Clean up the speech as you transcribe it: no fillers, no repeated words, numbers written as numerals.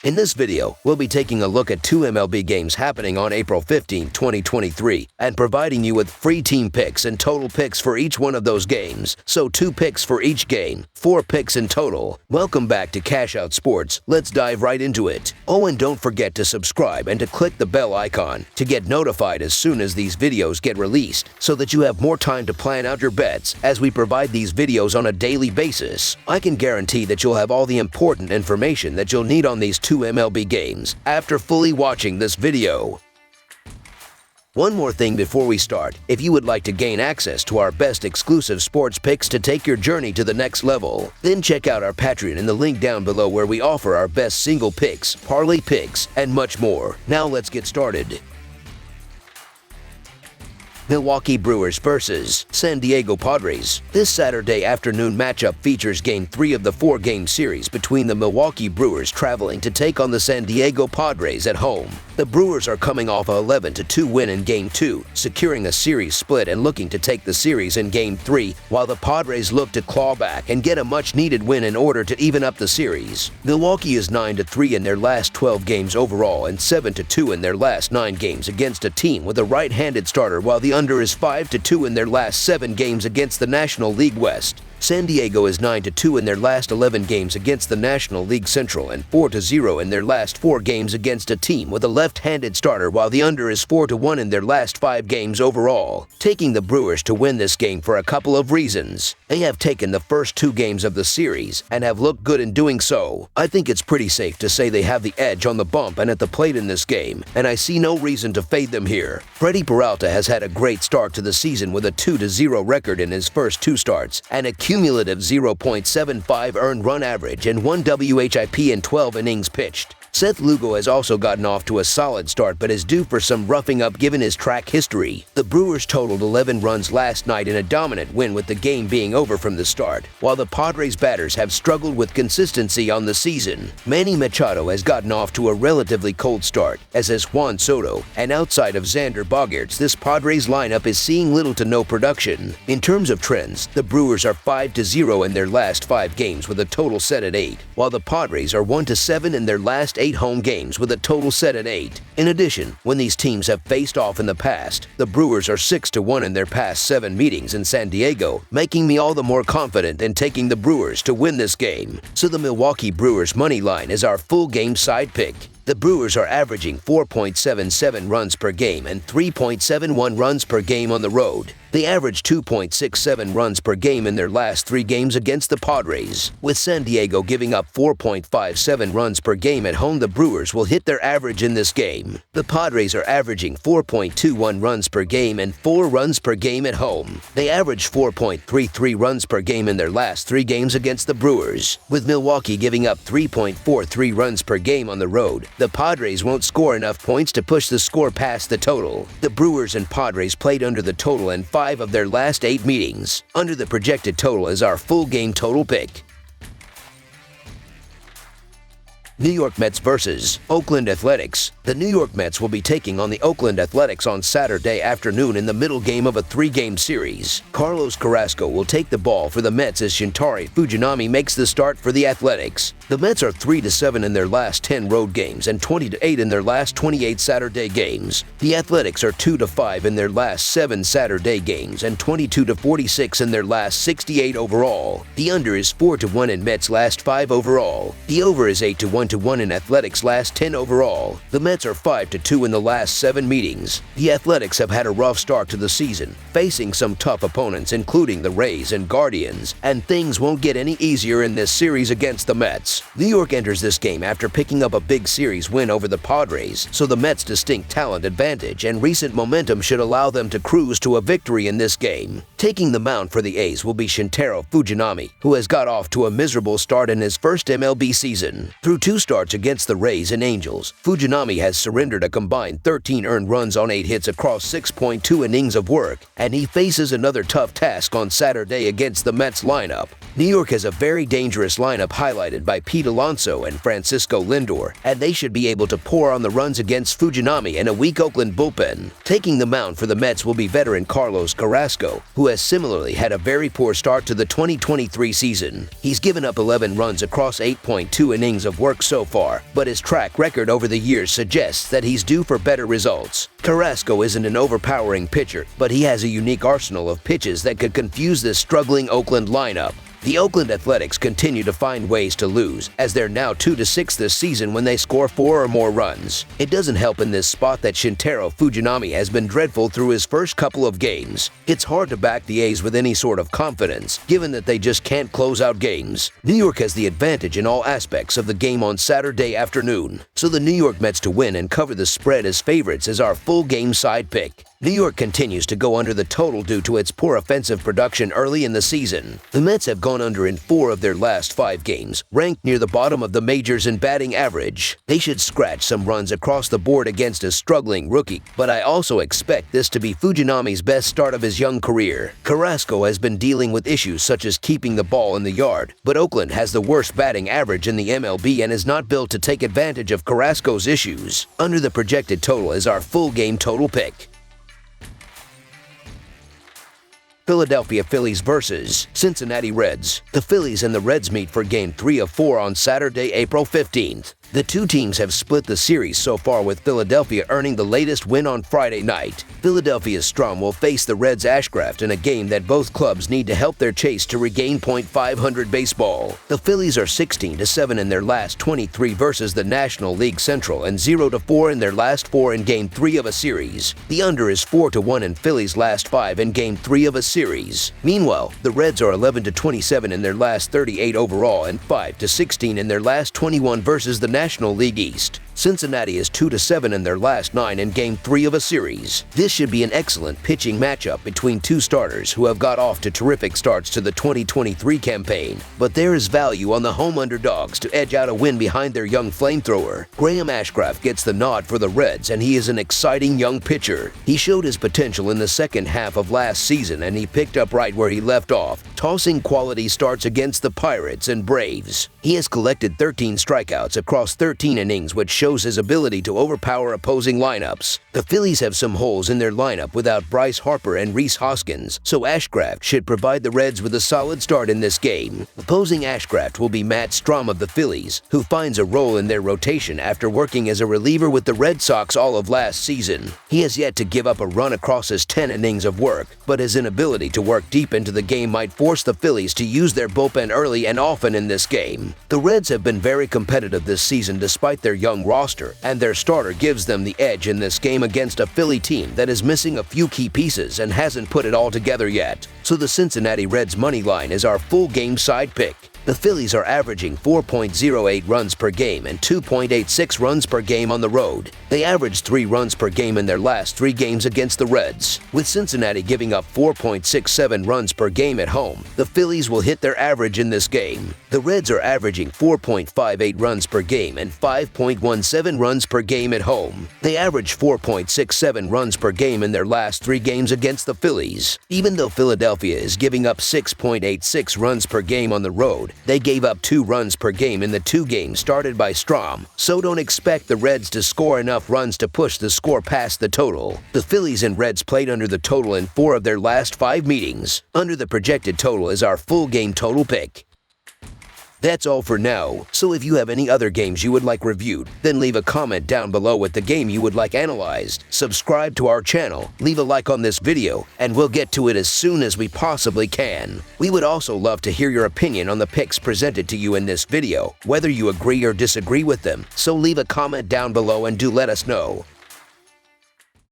In this video, we'll be taking a look at two MLB games happening on April 15, 2023, and providing you with free team picks and total picks for each one of those games. So 2 picks for each game, 4 picks in total. Welcome back to Cash Out Sports. Let's dive right into it. Oh, and don't forget to subscribe and to click the bell icon to get notified as soon as these videos get released, so that you have more time to plan out your bets as we provide these videos on a daily basis. I can guarantee that you'll have all the important information that you'll need on these two MLB games after fully watching this video. One more thing before we start. If you would like to gain access to our best exclusive sports picks to take your journey to the next level, then check out our Patreon in the link down below, where we offer our best single picks, parlay picks, and much more. Now let's get started. Milwaukee Brewers versus San Diego Padres. This Saturday afternoon matchup features Game 3 of the 4-game series between the Milwaukee Brewers traveling to take on the San Diego Padres at home. The Brewers are coming off a 11-2 win in Game 2, securing a series split and looking to take the series in Game 3, while the Padres look to claw back and get a much-needed win in order to even up the series. Milwaukee is 9-3 in their last 12 games overall and 7-2 in their last 9 games against a team with a right-handed starter, while the under is 5-2 in their last 7 games against the National League West. San Diego is 9-2 in their last 11 games against the National League Central and 4-0 in their last 4 games against a team with a left-handed starter, while the under is 4-1 in their last 5 games overall. Taking the Brewers to win this game for a couple of reasons. They have taken the first 2 games of the series and have looked good in doing so. I think it's pretty safe to say they have the edge on the bump and at the plate in this game, and I see no reason to fade them here. Freddie Peralta has had a great start to the season with a 2-0 record in his first 2 starts and a cumulative 0.75 earned run average and 1 WHIP in 12 innings pitched. Seth Lugo has also gotten off to a solid start, but is due for some roughing up given his track history. The Brewers totaled 11 runs last night in a dominant win, with the game being over from the start, while the Padres batters have struggled with consistency on the season. Manny Machado has gotten off to a relatively cold start, as has Juan Soto, and outside of Xander Bogaerts, this Padres lineup is seeing little to no production. In terms of trends, the Brewers are 5-0 in their last 5 games with a total set at 8, while the Padres are 1-7 in their last 8 home games with a total set at 8. In addition, when these teams have faced off in the past, the Brewers are 6-1 in their past 7 meetings in San Diego, making me all the more confident in taking the Brewers to win this game. So the Milwaukee Brewers money line is our full game side pick. The Brewers are averaging 4.77 runs per game and 3.71 runs per game on the road. They average 2.67 runs per game in their last 3 games against the Padres. With San Diego giving up 4.57 runs per game at home, the Brewers will hit their average in this game. The Padres are averaging 4.21 runs per game and 4 runs per game at home. They average 4.33 runs per game in their last 3 games against the Brewers. With Milwaukee giving up 3.43 runs per game on the road, the Padres won't score enough points to push the score past the total. The Brewers and Padres played under the total in 5 of their last 8 meetings. Under the projected total is our full game total pick. New York Mets versus Oakland Athletics. The New York Mets will be taking on the Oakland Athletics on Saturday afternoon in the middle game of a 3-game series. Carlos Carrasco will take the ball for the Mets as Shintari Fujinami makes the start for the Athletics. The Mets are 3-7 in their last 10 road games and 20-8 in their last 28 Saturday games. The Athletics are 2-5 in their last 7 Saturday games and 22-46 in their last 68 overall. The under is 4-1 in Mets' last 5 overall. The over is 8-1 in Athletics' last 10 overall. The Mets are 5-2 in the last 7 meetings. The Athletics have had a rough start to the season, facing some tough opponents including the Rays and Guardians, and things won't get any easier in this series against the Mets. New York enters this game after picking up a big series win over the Padres, so the Mets' distinct talent advantage and recent momentum should allow them to cruise to a victory in this game. Taking the mound for the A's will be Shintaro Fujinami, who has got off to a miserable start in his first MLB season. Through 2 starts against the Rays and Angels, Fujinami has surrendered a combined 13 earned runs on 8 hits across 6.2 innings of work, and he faces another tough task on Saturday against the Mets lineup. New York has a very dangerous lineup highlighted by Pete Alonso and Francisco Lindor, and they should be able to pour on the runs against Fujinami and a weak Oakland bullpen. Taking the mound for the Mets will be veteran Carlos Carrasco, who has similarly had a very poor start to the 2023 season. He's given up 11 runs across 8.2 innings of work so far, but his track record over the years suggests that he's due for better results. Carrasco isn't an overpowering pitcher, but he has a unique arsenal of pitches that could confuse this struggling Oakland lineup. The Oakland Athletics continue to find ways to lose, as they're now 2-6 this season when they score 4 or more runs. It doesn't help in this spot that Shintaro Fujinami has been dreadful through his first couple of games. It's hard to back the A's with any sort of confidence, given that they just can't close out games. New York has the advantage in all aspects of the game on Saturday afternoon, so the New York Mets to win and cover the spread as favorites is our full game side pick. New York continues to go under the total due to its poor offensive production early in the season. The Mets have gone under in 4 of their last 5 games, ranked near the bottom of the majors in batting average. They should scratch some runs across the board against a struggling rookie, but I also expect this to be Fujinami's best start of his young career. Carrasco has been dealing with issues such as keeping the ball in the yard, but Oakland has the worst batting average in the MLB and is not built to take advantage of Carrasco's issues. Under the projected total is our full game total pick. Philadelphia Phillies versus Cincinnati Reds. The Phillies and the Reds meet for Game 3 of 4 on Saturday, April 15th. The two teams have split the series so far, with Philadelphia earning the latest win on Friday night. Philadelphia's Strom will face the Reds' Ashcraft in a game that both clubs need to help their chase to regain .500 baseball. The Phillies are 16-7 in their last 23 versus the National League Central and 0-4 in their last 4 in Game 3 of a series. The under is 4-1 in Phillies' last 5 in Game 3 of a series. Meanwhile, the Reds are 11-27 in their last 38 overall and 5-16 in their last 21 versus the National League East. Cincinnati is 2-7 in their last 9 in Game 3 of a series. This should be an excellent pitching matchup between two starters who have got off to terrific starts to the 2023 campaign, but there is value on the home underdogs to edge out a win behind their young flamethrower. Graham Ashcraft gets the nod for the Reds, and he is an exciting young pitcher. He showed his potential in the second half of last season, and he picked up right where he left off, tossing quality starts against the Pirates and Braves. He has collected 13 strikeouts across 13 innings, which shows his ability to overpower opposing lineups. The Phillies have some holes in their lineup without Bryce Harper and Rhys Hoskins, so Ashcraft should provide the Reds with a solid start in this game. Opposing Ashcraft will be Matt Strom of the Phillies, who finds a role in their rotation after working as a reliever with the Red Sox all of last season. He has yet to give up a run across his 10 innings of work, but his inability to work deep into the game might force the Phillies to use their bullpen early and often in this game. The Reds have been very competitive this season despite their young roster, and their starter gives them the edge in this game against a Philly team that is missing a few key pieces and hasn't put it all together yet. So the Cincinnati Reds money line is our full game side pick. The Phillies are averaging 4.08 runs per game and 2.86 runs per game on the road. They averaged 3 runs per game in their last 3 games against the Reds. With Cincinnati giving up 4.67 runs per game at home, the Phillies will hit their average in this game. The Reds are averaging 4.58 runs per game and 5.17 runs per game at home. They averaged 4.67 runs per game in their last 3 games against the Phillies. Even though Philadelphia is giving up 6.86 runs per game on the road, they gave up 2 runs per game in the 2 games started by Strom, so don't expect the Reds to score enough runs to push the score past the total. The Phillies and Reds played under the total in 4 of their last 5 meetings. Under the projected total is our full game total pick. That's all for now, so if you have any other games you would like reviewed, then leave a comment down below with the game you would like analyzed. Subscribe to our channel, leave a like on this video, and we'll get to it as soon as we possibly can. We would also love to hear your opinion on the picks presented to you in this video, whether you agree or disagree with them, so leave a comment down below and do let us know.